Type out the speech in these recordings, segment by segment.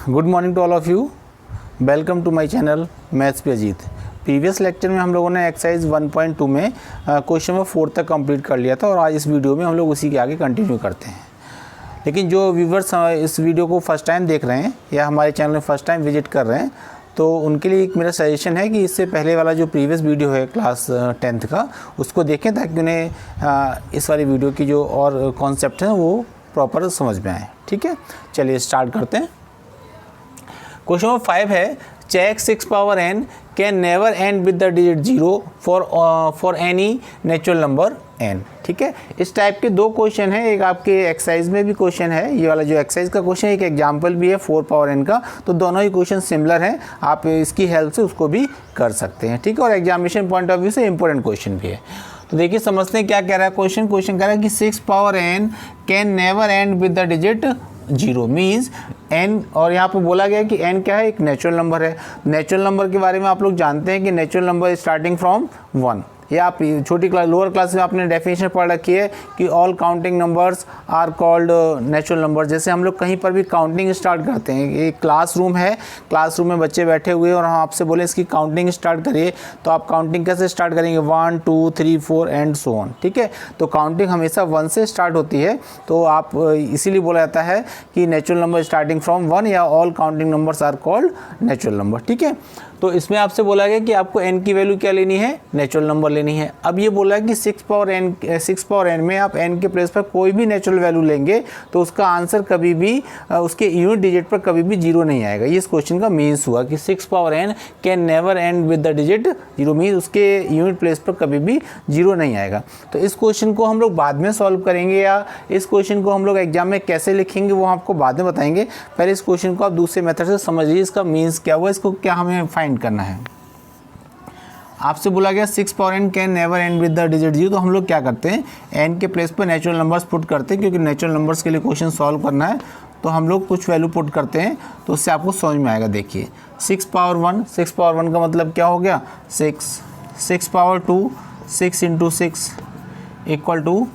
Good morning to all of you. Welcome to my channel maths पे Ajit. Previous lecture में हम लोगों ने एक्सरसाइज 1.2 में क्वेश्चन नंबर 4 तक कंप्लीट कर लिया था और आज इस वीडियो में हम लोग उसी के आगे कंटिन्यू करते हैं। लेकिन जो व्यूवर्स इस वीडियो को फर्स्ट टाइम देख रहे हैं या हमारे चैनल में फर्स्ट टाइम विजिट कर रहे हैं तो उनके लिए एक मेरा सजेशन है कि इससे पहले वाला जो प्रीवियस वीडियो है क्लास 10th का उसको देखें ताकि उन्हें इस वाली वीडियो की जो और कॉन्सेप्ट हैं वो प्रॉपर समझ में आए। ठीक है, चलिए स्टार्ट करते हैं। क्वेश्चन नंबर 5 है, check 6 power n can never end with the digit 0 for any natural number n। ठीक है, इस टाइप के दो क्वेश्चन हैं, एक आपके एक्सरसाइज में भी क्वेश्चन है, ये वाला जो एक्सरसाइज का क्वेश्चन है, एक एग्जांपल भी है 4 पावर n का, तो दोनों ही क्वेश्चन सिमिलर हैं, आप इसकी हेल्प से उसको भी कर सकते हैं। ठीक है, और एग्जामिनेशन पॉइंट ऑफ व्यू से इंपॉर्टेंट क्वेश्चन भी है। तो देखिए समझते हैं क्या कह रहा है क्वेश्चन कह रहा है कि 6 power n can never end with the digit 0 means n, और यहाँ पे बोला गया है कि n क्या है, एक नेचुरल नंबर है। नेचुरल नंबर के बारे में आप लोग जानते हैं कि नेचुरल नंबर स्टार्टिंग फ्रॉम 1, या आप छोटी क्लास लोअर क्लास में आपने डेफिनेशन पढ़ रखी है कि all counting numbers are called natural number. जैसे हम लोग कहीं पर भी काउंटिंग स्टार्ट करते हैं, एक क्लासरूम है, क्लासरूम में बच्चे बैठे हुए हैं और हम आपसे बोले इसकी काउंटिंग स्टार्ट करिए, तो आप काउंटिंग कैसे स्टार्ट करेंगे, 1 2 3 4 एंड सो ऑन। ठीक है, तो काउंटिंग हमेशा 1 से स्टार्ट होती है, तो आप इसीलिए बोला जाता है कि नेचुरल नंबर स्टार्टिंग फ्रॉम 1 या all counting numbers are called natural number. ठीक है, तो इसमें आपसे बोला गया कि आपको n की वैल्यू क्या लेनी है, नेचुरल नंबर लेनी है। अब ये बोला है कि 6 पावर n में आप n के प्लेस पर कोई भी नेचुरल वैल्यू लेंगे तो उसका आंसर कभी भी उसके यूनिट डिजिट पर कभी भी 0 नहीं आएगा। ये इस क्वेश्चन का मीन्स हुआ कि 6 power n can never end with the digit 0 means उसके यूनिट प्लेस पर कभी भी 0 नहीं आएगा। तो इस क्वेश्चन को हम लोग बाद में सॉल्व करेंगे या इस क्वेश्चन को हम लोग एग्जाम में कैसे लिखेंगे वो आपको बाद में बताएंगे। पहले इस क्वेश्चन को आप दूसरे मेथड से समझ लीजिए, इसका मीन्स क्या हुआ, इसको क्या हमें फाइंड करना है। आपसे बोला गया 6 power n can never end with the digit 0, तो हम लोग क्या करते हैं, n के प्लेस पर नेचुरल नंबर्स पुट करते हैं, क्योंकि नेचुरल नंबर्स के लिए क्वेश्चन सॉल्व करना है तो हम लोग कुछ वैल्यू पुट करते हैं, तो उससे आपको समझ में आएगा। देखिए 6 पावर 1 का मतलब क्या हो गया 6 पावर 2 6 इंटू 6 इक्वल टू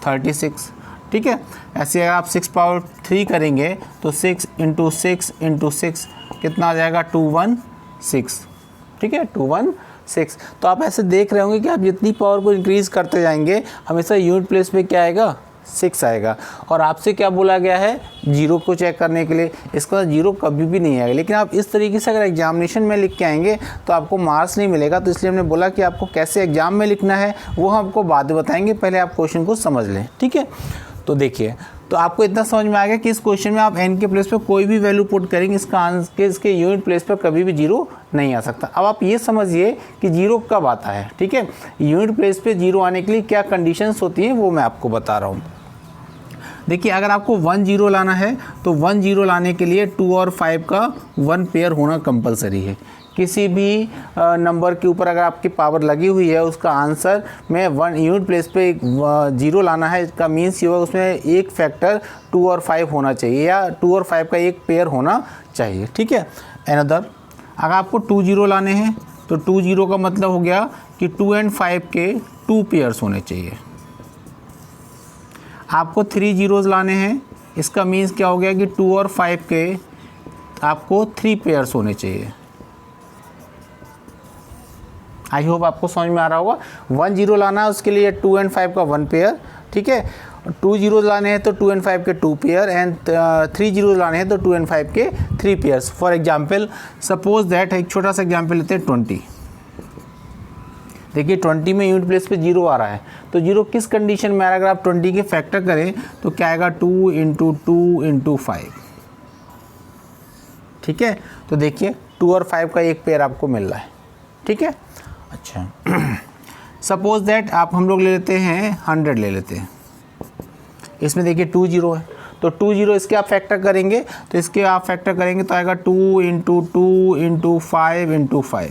36। ठीक है, ऐसे अगर आप 6 पावर 3 करेंगे तो 6 इंटू 6 इंटू 6 कितना आ जाएगा 216। ठीक है, 216। तो आप ऐसे देख रहे होंगे कि आप जितनी पावर को इंक्रीज़ करते जाएंगे हमेशा यूनिट प्लेस पे क्या आएगा 6 आएगा। और आपसे क्या बोला गया है 0 को चेक करने के लिए, इसका 0 कभी भी नहीं आएगा। लेकिन आप इस तरीके से अगर एग्जामिनेशन में लिख के आएंगे तो आपको मार्क्स नहीं मिलेगा, तो इसलिए हमने बोला कि आपको कैसे एग्जाम में लिखना है वो हम आपको बाद में बताएंगे, पहले आप क्वेश्चन को समझ लें। ठीक है, तो देखिए, तो आपको इतना समझ में आ गया कि इस क्वेश्चन में आप n के प्लेस पर कोई भी वैल्यू पुट करेंगे इसका आंसर इसके यूनिट प्लेस पर कभी भी 0 नहीं आ सकता। अब आप ये समझिए कि 0 कब आता है। ठीक है, यूनिट प्लेस पे 0 आने के लिए क्या कंडीशंस होती हैं वो मैं आपको बता रहा हूँ। देखिए, अगर आपको 1 0 लाना है तो 1 0 लाने के लिए 2 और 5 का 1 पेयर होना कंपलसरी है। किसी भी नंबर के ऊपर अगर आपकी पावर लगी हुई है उसका आंसर में 1 यूनिट प्लेस पे 0 लाना है, इसका मीन्स ये होगा उसमें एक फैक्टर 2 और 5 होना चाहिए या 2 और 5 का एक पेयर होना चाहिए। ठीक है, अनदर अगर आपको 2 0 लाने हैं तो 2 0 का मतलब हो गया कि 2 एंड 5 के 2 पेयर्स होने चाहिए। आपको 3 zeros लाने हैं, इसका मीन्स क्या हो गया कि 2 और 5 के आपको 3 पेयर्स होने चाहिए। आई होप आपको समझ में आ रहा होगा। 1 0 लाना है उसके लिए 2 एंड 5 का 1 पेयर। ठीक है, 2 zeros लाने हैं तो 2 एंड 5 के 2 पेयर एंड 3 zeros लाने हैं तो 2 एंड 5 के 3 pairs. For example suppose that, एक छोटा सा एग्जाम्पल लेते हैं 20। देखिए 20 में यूनिट प्लेस पे 0 आ रहा है, तो 0 किस कंडीशन में आ रहा है, अगर आप 20 के फैक्टर करें तो क्या आएगा 2 इंटू 2 इंटू 5। ठीक है, तो देखिए 2 और 5 का एक पेयर आपको मिल रहा है। ठीक है, अच्छा सपोज दैट आप हम लोग ले लेते हैं 100 ले लेते हैं, इसमें देखिए 2 0 है, तो 2 0 इसके आप फैक्टर करेंगे तो इसके आप फैक्टर करेंगे तो आएगा 2 इंटू 2 इंटू 5 इंटू 5।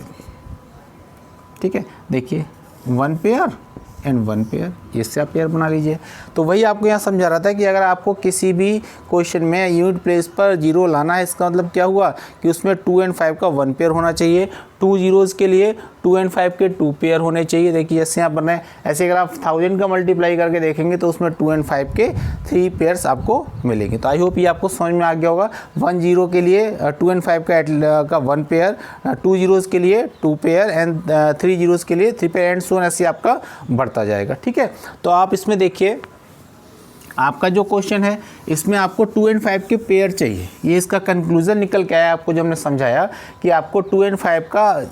ठीक है, देखिए 1 पेयर एंड 1 पेयर, इससे आप पेयर बना लीजिए। तो वही आपको यहाँ समझा रहा था कि अगर आपको किसी भी क्वेश्चन में यूनिट प्लेस पर 0 लाना है, इसका मतलब क्या हुआ कि उसमें 2 एंड 5 का 1 पेयर होना चाहिए। 2 जीरोज़ के लिए 2 and 5 के 2 पेयर होने चाहिए। देखिए जैसे यहाँ पर ऐसे अगर आप 1000 का मल्टीप्लाई करके देखेंगे तो उसमें 2 and 5 के 3 पेयर्स आपको मिलेंगे। तो आई होप ये आपको समझ में आ गया होगा। 1 जीरो के लिए 2 and 5 का 1 पेयर, 2 जीरोज़ के लिए 2 पेयर एंड 3 जीरोज़ के लिए 3 पेयर एंड सो ऐसे आपका बढ़ता जाएगा। ठीक है, तो आप इसमें देखिए आपका जो क्वेश्चन है इसमें आपको 2 and 5 के पेयर चाहिए। ये इसका कंक्लूजन निकल के आया आपको जब हमने समझाया कि आपको 2 and 5 का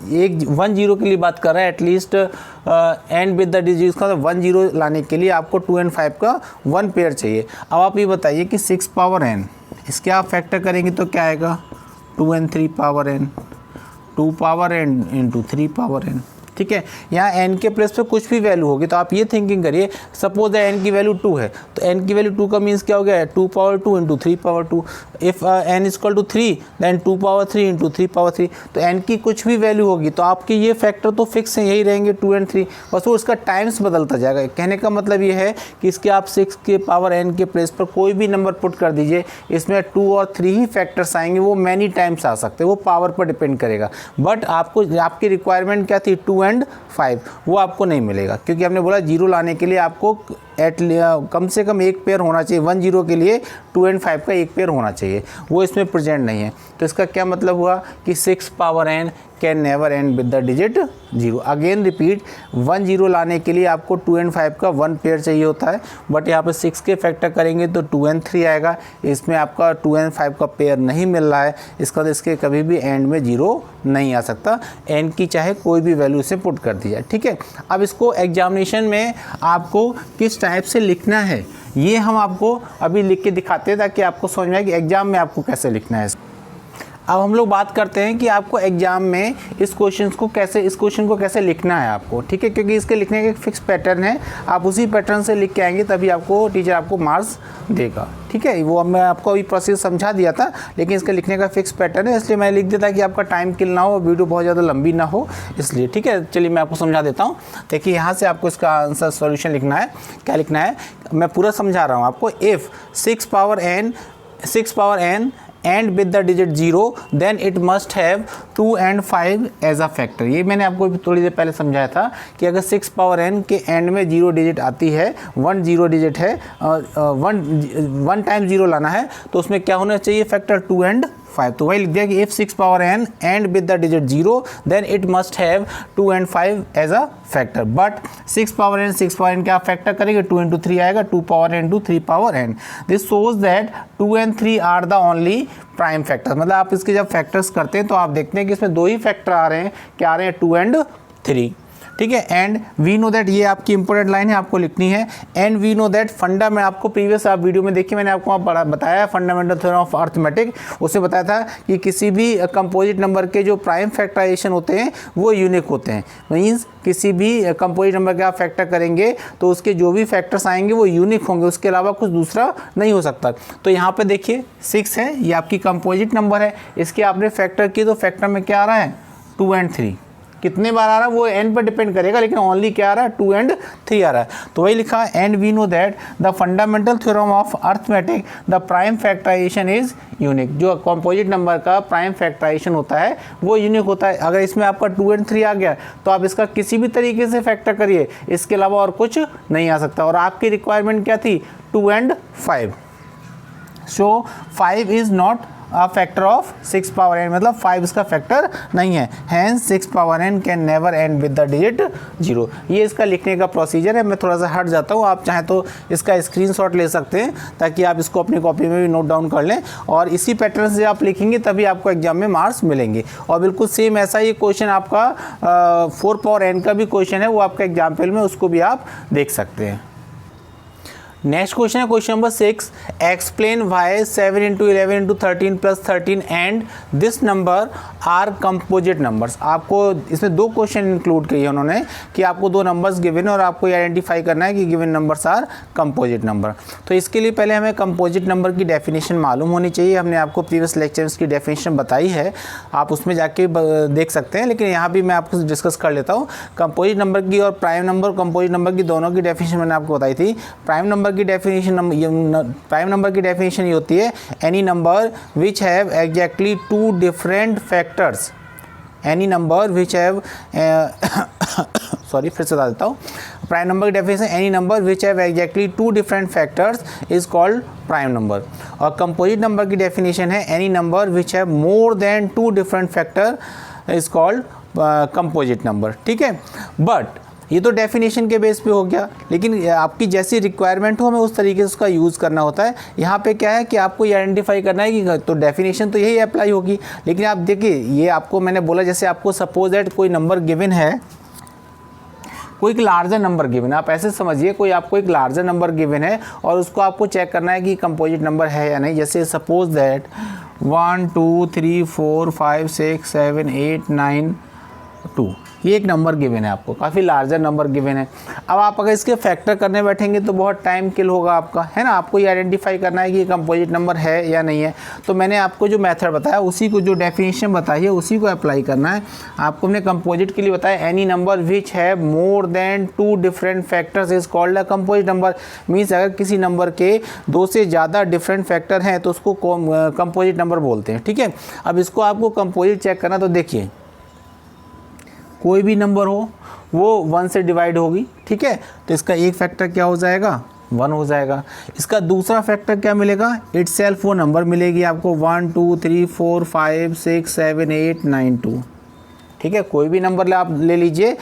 1 जीरो के लिए बात कर रहा है at least and with the digit का 1 जीरो लाने के लिए आपको 2 and 5 का 1 पेयर चाहिए। अब आप ये बताइए कि 6 पावर n इसके आप फैक्टर करेंगे तो क्या आएगा 2 and 3 power n, 2 power n into 3 power n। ठीक है, यहाँ n के प्लेस पे कुछ भी वैल्यू होगी तो आप ये थिंकिंग करिए, सपोज n की वैल्यू 2 है तो n की वैल्यू 2 का मीन्स क्या हो गया 2 power 2 into 3 power 2। If n is equal to 3 then 2 power 3 into 3 power 3। तो n की कुछ भी वैल्यू होगी तो आपके ये फैक्टर तो फिक्स हैं, यही रहेंगे 2 and 3, बस वो उसका टाइम्स बदलता जाएगा। कहने का मतलब ये है कि इसके आप 6 के पावर n के प्लेस पर कोई भी नंबर पुट कर दीजिए, इसमें 2 और 3 ही फैक्टर्स आएंगे, वो मैनी टाइम्स आ सकते हैं, वो पावर पर डिपेंड करेगा। बट आपकी रिक्वायरमेंट क्या थी 2 and 5, वो आपको नहीं मिलेगा क्योंकि हमने बोला जीरो लाने के लिए आपको कम से कम एक पेयर होना चाहिए। 1 जीरो के लिए 2 and 5 का एक पेयर होना चाहिए, वो इसमें प्रेजेंट नहीं है। तो इसका क्या मतलब हुआ कि 6 power n can never end with the digit 0। Again repeat, 1 zero लाने के लिए आपको 2 and 5 का 1 पेयर चाहिए होता है, बट यहाँ पे 6 के फैक्टर करेंगे तो 2 and 3 आएगा। इसमें आपका 2 and 5 का पेयर नहीं मिल रहा है, इसका तो इसके कभी भी एंड में 0 नहीं आ सकता, n की चाहे कोई भी वैल्यू से पुट कर दी जाए। ठीक है, अब इसको एग्जामिनेशन में आपको किस टाइप से लिखना है ये हम आपको अभी लिख के दिखाते हैं ताकि आपको समझ में आए कि एग्जाम में आपको कैसे लिखना है। अब हम लोग बात करते हैं कि आपको एग्जाम में इस क्वेश्चन को कैसे लिखना है आपको। ठीक है, क्योंकि इसके लिखने का एक फिक्स पैटर्न है, आप उसी पैटर्न से लिख के आएंगे तभी आपको टीचर आपको मार्क्स देगा। ठीक है, वो मैं आपको अभी प्रोसेस समझा दिया था, लेकिन इसके लिखने का फिक्स पैटर्न है, इसलिए मैं लिख देता कि आपका टाइम किल ना हो, वीडियो बहुत ज़्यादा लंबी ना हो इसलिए। ठीक है, चलिए मैं आपको समझा देता हूँ। देखिए यहाँ से आपको इसका आंसर सॉल्यूशन लिखना है। क्या लिखना है मैं पूरा समझा रहा हूँ आपको। If 6 power n end with the digit 0 then it must have 2 and 5 as a factor. ये मैंने आपको थोड़ी देर पहले समझाया था कि अगर 6 पावर n के एंड में 0 डिजिट आती है, 1 जीरो डिजिट है, 1 टाइम 0 लाना है तो उसमें क्या होना चाहिए फैक्टर 2 and 5। तो वही लिख दिया कि if 6 power n end with the digit 0 then it must have 2 and 5 as a factor. But 6 power n क्या फैक्टर करेंगे 2 into 3 आएगा, 2 power n to 3 power n। This shows that 2 and 3 are the only prime factor. मतलब आप इसके जब factors करते हैं तो आप देखते हैं कि इसमें 2 ही फैक्टर आ रहे हैं, क्या आ रहे हैं 2 and 3। ठीक है, एंड वी नो दैट, ये आपकी इंपॉर्टेंट लाइन है आपको लिखनी है। एंड वी नो दैट मैं आपको प्रीवियस आप वीडियो में देखिए मैंने आपको बताया फंडामेंटल थ्योरम ऑफ अर्थमेटिक, उसमें बताया था कि किसी भी कंपोजिट नंबर के जो प्राइम फैक्टराइजेशन होते हैं वो यूनिक होते हैं। मीन्स किसी भी कंपोजिट नंबर का आप फैक्टर करेंगे तो उसके जो भी फैक्टर्स आएंगे वो यूनिक होंगे, उसके अलावा कुछ दूसरा नहीं हो सकता। तो यहाँ पे देखिए 6 है, ये आपकी कंपोजिट नंबर है, इसके आपने फैक्टर किए तो फैक्टर में क्या आ रहा है 2 and 3। कितने बार आ रहा है वो n पर डिपेंड करेगा, लेकिन ओनली क्या आ रहा है 2 and 3 आ रहा है। तो वही लिखा and we know that the fundamental theorem of arithmetic the prime factorization is unique. जो कंपोजिट नंबर का प्राइम फैक्टराइजेशन होता है वो यूनिक होता है। अगर इसमें आपका 2 and 3 आ गया तो आप इसका किसी भी तरीके से फैक्टर करिए, इसके अलावा और कुछ नहीं आ सकता। और आपकी रिक्वायरमेंट क्या थी 2 and 5। So 5 is not a factor of 6 power n, मतलब 5 इसका फैक्टर नहीं है। Hence 6 power n can never end with the digit 0। ये इसका लिखने का प्रोसीजर है। मैं थोड़ा सा हट जाता हूँ, आप चाहें तो इसका स्क्रीनशॉट ले सकते हैं ताकि आप इसको अपनी कॉपी में भी नोट डाउन कर लें, और इसी पैटर्न से आप लिखेंगे तभी आपको एग्जाम में मार्क्स मिलेंगे। और बिल्कुल सेम ऐसा ही क्वेश्चन आपका 4 पावर n का भी क्वेश्चन है, वो आपका एग्जाम्पल में उसको भी आप देख सकते हैं। नेक्स्ट क्वेश्चन है question number 6, explain why 7 into 11 into 13 plus 13 and this number are composite numbers. आपको इसमें 2 क्वेश्चन इंक्लूड किए उन्होंने कि आपको 2 नंबर्स गिवन है और आपको ये आइडेंटिफाई करना है कि given numbers are composite number. तो इसके लिए पहले हमें कंपोजिट नंबर की डेफिनेशन मालूम होनी चाहिए। हमने आपको प्रीवियस लेक्चर्स की डेफिनेशन बताई है, आप उसमें जाके देख सकते हैं, लेकिन यहाँ भी मैं आपको डिस्कस कर लेता हूँ। कंपोजिट नंबर की और प्राइम नंबर कंपोजिट नंबर की दोनों की डेफिनेशन मैंने आपको बताई थी। प्राइम नंबर की डेफिनेशन ये होती है any number which have exactly 2 different factors any number which have sorry फिर से बता देता हूँ। प्राइम नंबर की definition, any number which have exactly two different factors is called prime number. और कंपोजिट नंबर की डेफिनेशन है, any number which have more than two different factor is called composite number. ठीक है, but ये तो definition के base पे हो गया, लेकिन आपकी जैसी रिक्वायरमेंट हो हमें उस तरीके से उसका यूज़ करना होता है। यहाँ पे क्या है कि आपको ये आइडेंटिफाई करना है कि तो डेफिनेशन तो यही अप्लाई होगी, लेकिन आप देखिए ये आपको मैंने बोला, जैसे आपको सपोज दैट कोई नंबर गिवन है, कोई एक लार्जर नंबर गिवन है, आप ऐसे समझिए कोई आपको एक लार्जर नंबर गिवन है और उसको आपको चेक करना है कि कंपोजिट नंबर है या नहीं। जैसे सपोज दैट 1 2 3 4 5 6 7 8 9 2, ये एक नंबर गिवन है आपको, काफ़ी लार्जर नंबर गिवन है। अब आप अगर इसके फैक्टर करने बैठेंगे तो बहुत टाइम किल होगा आपका, है ना। आपको ये आइडेंटिफाई करना है कि ये कंपोजिट नंबर है या नहीं है। तो मैंने आपको जो मेथड बताया उसी को, जो डेफिनेशन बताई है उसी को अप्लाई करना है। आपको हमने कंपोजिट के लिए बताया, एनी नंबर विच है more than two different factors is called a composite number. Means अगर किसी नंबर के दो से ज़्यादा डिफरेंट फैक्टर हैं तो उसको कंपोजिट नंबर बोलते हैं। ठीक है, अब इसको आपको कंपोजिट चेक करना, तो देखिए कोई भी नंबर हो वो 1 से डिवाइड होगी। ठीक है, तो इसका एक फैक्टर क्या हो जाएगा, 1 हो जाएगा। इसका दूसरा फैक्टर क्या मिलेगा, इटसेल्फ वो नंबर मिलेगी आपको 1 2 3 4 5 6 7 8 9 2। ठीक है, कोई भी नंबर आप ले लीजिए,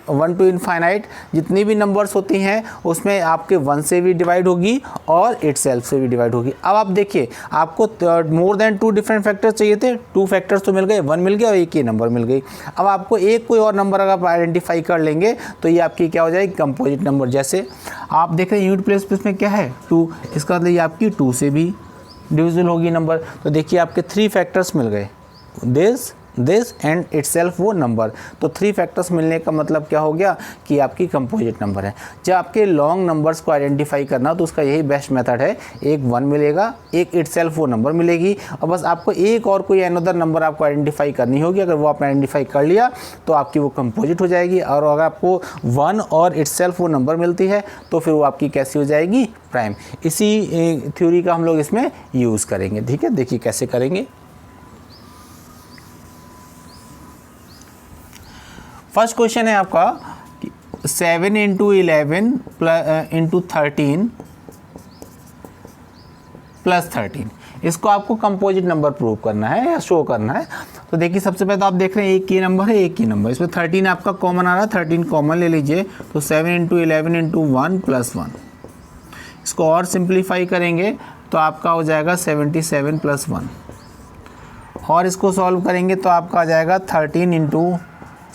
1 to इनफाइनाइट जितनी भी नंबर्स होती हैं उसमें आपके 1 से भी डिवाइड होगी और इटसेल्फ से भी डिवाइड होगी। अब आप देखिए आपको मोर देन 2 डिफरेंट फैक्टर्स चाहिए थे, 2 फैक्टर्स तो मिल गए, 1 मिल गया और एक ही नंबर मिल गई। अब आपको एक कोई और नंबर अगर आप आइडेंटिफाई कर लेंगे तो ये आपकी क्या हो जाएगी, कंपोजिट नंबर। जैसे आप देख रहे हैं यूनिट प्लेस में क्या है 2, इसका मतलब ये आपकी 2 से भी डिविजिबल होगी नंबर। तो देखिए आपके 3 फैक्टर्स मिल गए, दिस एंड इटसेल्फ वो नंबर। तो 3 फैक्टर्स मिलने का मतलब क्या हो गया कि आपकी कंपोजिट नंबर है। जब आपके लॉन्ग नंबर्स को आइडेंटिफाई करना तो उसका यही बेस्ट मेथड है, एक 1 मिलेगा, एक इटसेल्फ वो नंबर मिलेगी, और बस आपको एक और कोई अनदर नंबर आपको आइडेंटिफाई करनी होगी। अगर वो आपने आइडेंटिफाई कर लिया तो आपकी वो कंपोजिट हो जाएगी, और अगर आपको 1 और इटसेल्फ वो नंबर मिलती है तो फिर वो आपकी कैसी हो जाएगी, प्राइम। इसी थ्योरी का हम लोग इसमें यूज़ करेंगे। ठीक है, देखिए कैसे करेंगे। फर्स्ट क्वेश्चन है आपका 7 × 11 × 13 + 13, इसको आपको कंपोजिट नंबर प्रूव करना है या शो करना है। तो देखिए सबसे पहले तो आप देख रहे हैं एक ही नंबर है, एक ही नंबर, इसमें 13 आपका कॉमन आ रहा है, 13 कॉमन ले लीजिए। तो 7 × 11 × 1 + 1, इसको और सिंप्लीफाई करेंगे तो आपका हो जाएगा 77 + 1, और इसको सॉल्व करेंगे तो आपका आ जाएगा 13 ×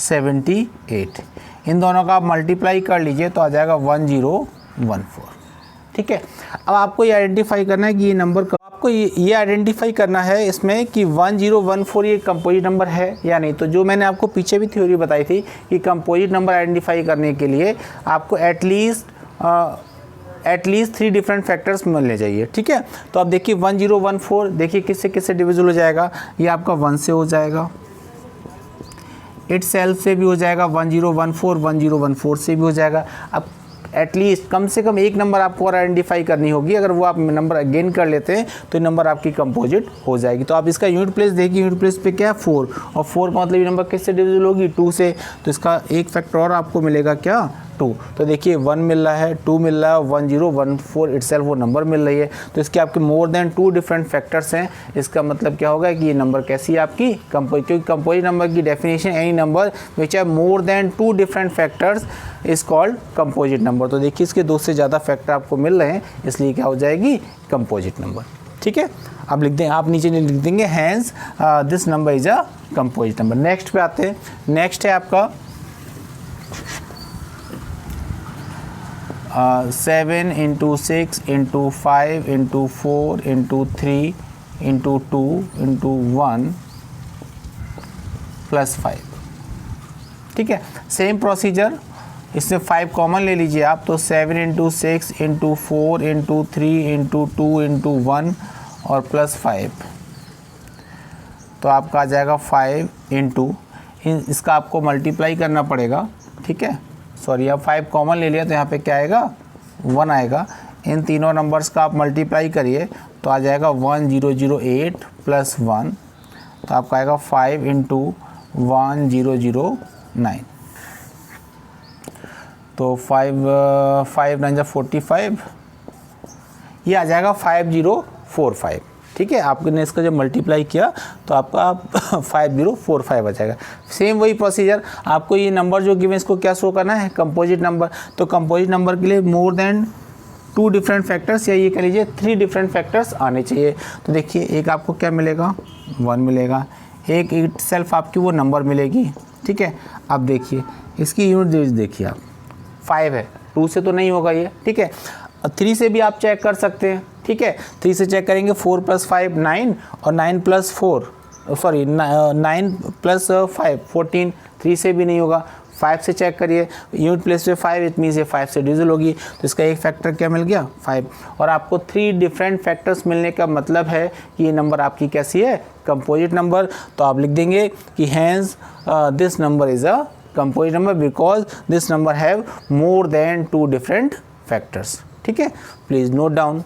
78। इन दोनों का आप मल्टीप्लाई कर लीजिए तो आ जाएगा 1014। ठीक है, अब आपको ये आइडेंटिफाई करना है कि ये नंबर, आपको ये आइडेंटिफाई करना है इसमें कि 1014 ये कंपोजिट नंबर है या नहीं। तो जो मैंने आपको पीछे भी थ्योरी बताई थी कि कंपोजिट नंबर आइडेंटिफाई करने के लिए आपको एटलीस्ट 3 डिफरेंट फैक्टर्स मिलने चाहिए। ठीक है, तो अब देखिए 1014 देखिए किससे किससे डिविजिबल हो जाएगा, ये आपका 1 से हो जाएगा, इटसेल्फ से भी हो जाएगा, 1014 से भी हो जाएगा। अब एटलीस्ट कम से कम एक नंबर आपको और आइडेंटिफाई करनी होगी, अगर वो आप नंबर गेन कर लेते हैं तो नंबर आपकी कंपोजिट हो जाएगी। तो आप इसका यूनिट प्लेस देखिए, यूनिट प्लेस पे क्या है 4, और 4 का मतलब ये नंबर किससे डिविजिबल होगी, 2 से। तो इसका एक फैक्टर और आपको मिलेगा क्या, 2। तो देखिए 1 मिल रहा है, 2 मिल रहा है, 1014 इटसेल्फ वो नंबर मिल रही है। तो इसके आपके मोर देन 2 डिफरेंट फैक्टर्स हैं। इसका मतलब क्या होगा कि ये नंबर कैसी है आपकी कंपोजिट, क्योंकि कंपोजिट नंबर की डेफिनेशन एनी नंबर विच है more than 2 different factors is called composite number. तो देखिए इसके 2 से ज़्यादा फैक्टर आपको मिल रहे हैं, इसलिए क्या हो जाएगी, कंपोजिट नंबर। ठीक है, आप लिख दें, आप नीचे लिख देंगे hence this number is a composite number. Next पे आते हैं, नेक्स्ट है आपका 7 × 6 × 5 × 4 × 3 × 2 × 1 + 5। ठीक है, सेम प्रोसीजर, इससे 5 कॉमन ले लीजिए आप, तो 7 × 6 × 4 × 3 × 2 × 1 और +5, तो आपका आ जाएगा 5 × इसका आपको मल्टीप्लाई करना पड़ेगा। ठीक है, सॉरी अब 5 कॉमन ले लिया तो यहाँ पे क्या आएगा, 1 आएगा। इन तीनों नंबर्स का आप मल्टीप्लाई करिए तो आ जाएगा 1008 + 1 तो आपका आएगा 5 × 1009, तो 5 9 45, ये आ जाएगा 5045। ठीक है, आपने इसका जब मल्टीप्लाई किया तो आपका 5045 आ जाएगा। सेम वही प्रोसीजर, आपको ये नंबर जो गिवन इसको क्या शो करना है, कंपोजिट नंबर। तो कंपोजिट नंबर के लिए मोर देन 2 डिफरेंट फैक्टर्स, या ये कह लीजिए 3 डिफरेंट फैक्टर्स आने चाहिए। तो देखिए एक आपको क्या मिलेगा, 1 मिलेगा, एक इट सेल्फ आपकी वो नंबर मिलेगी। ठीक है, अब देखिए इसकी यूनिट देखिए आप, 5 है, 2 से तो नहीं होगा ये। ठीक है, 3 से भी आप चेक कर सकते हैं। ठीक है, 3 से चेक करेंगे, 4 + 5 9, और 9 + 5 14, 3 से भी नहीं होगा। 5 से चेक करिए, यूनिट प्लेस पे 5, इट मीन्स ये 5 से डिविजिबल होगी, तो इसका एक फैक्टर क्या मिल गया, 5। और आपको 3 डिफरेंट फैक्टर्स मिलने का मतलब है कि ये नंबर आपकी कैसी है, कंपोजिट नंबर। तो आप लिख देंगे कि hence this number is a composite number because this number have more than 2 different factors. ठीक है, please note down.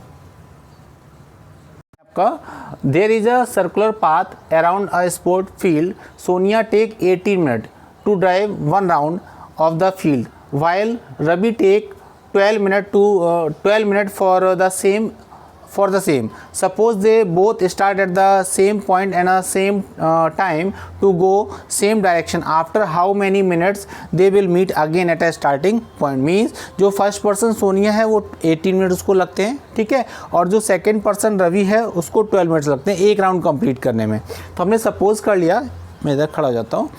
There is a circular path around a sport field, Sonia take 18 minute to drive 1 round of the field, while Ravi take 12 minutes for the same. Suppose they both start at the same point and same time to go same direction. After how many minutes they will meet again at a starting point? Means जो first person Sonia है वो 18 minute उसको लगते हैं। ठीक है, और जो सेकंड पर्सन रवि है उसको 12 मिनट्स लगते हैं एक राउंड कंप्लीट करने में। तो हमने सपोज कर लिया, मैं इधर खड़ा हो जाता हूँ,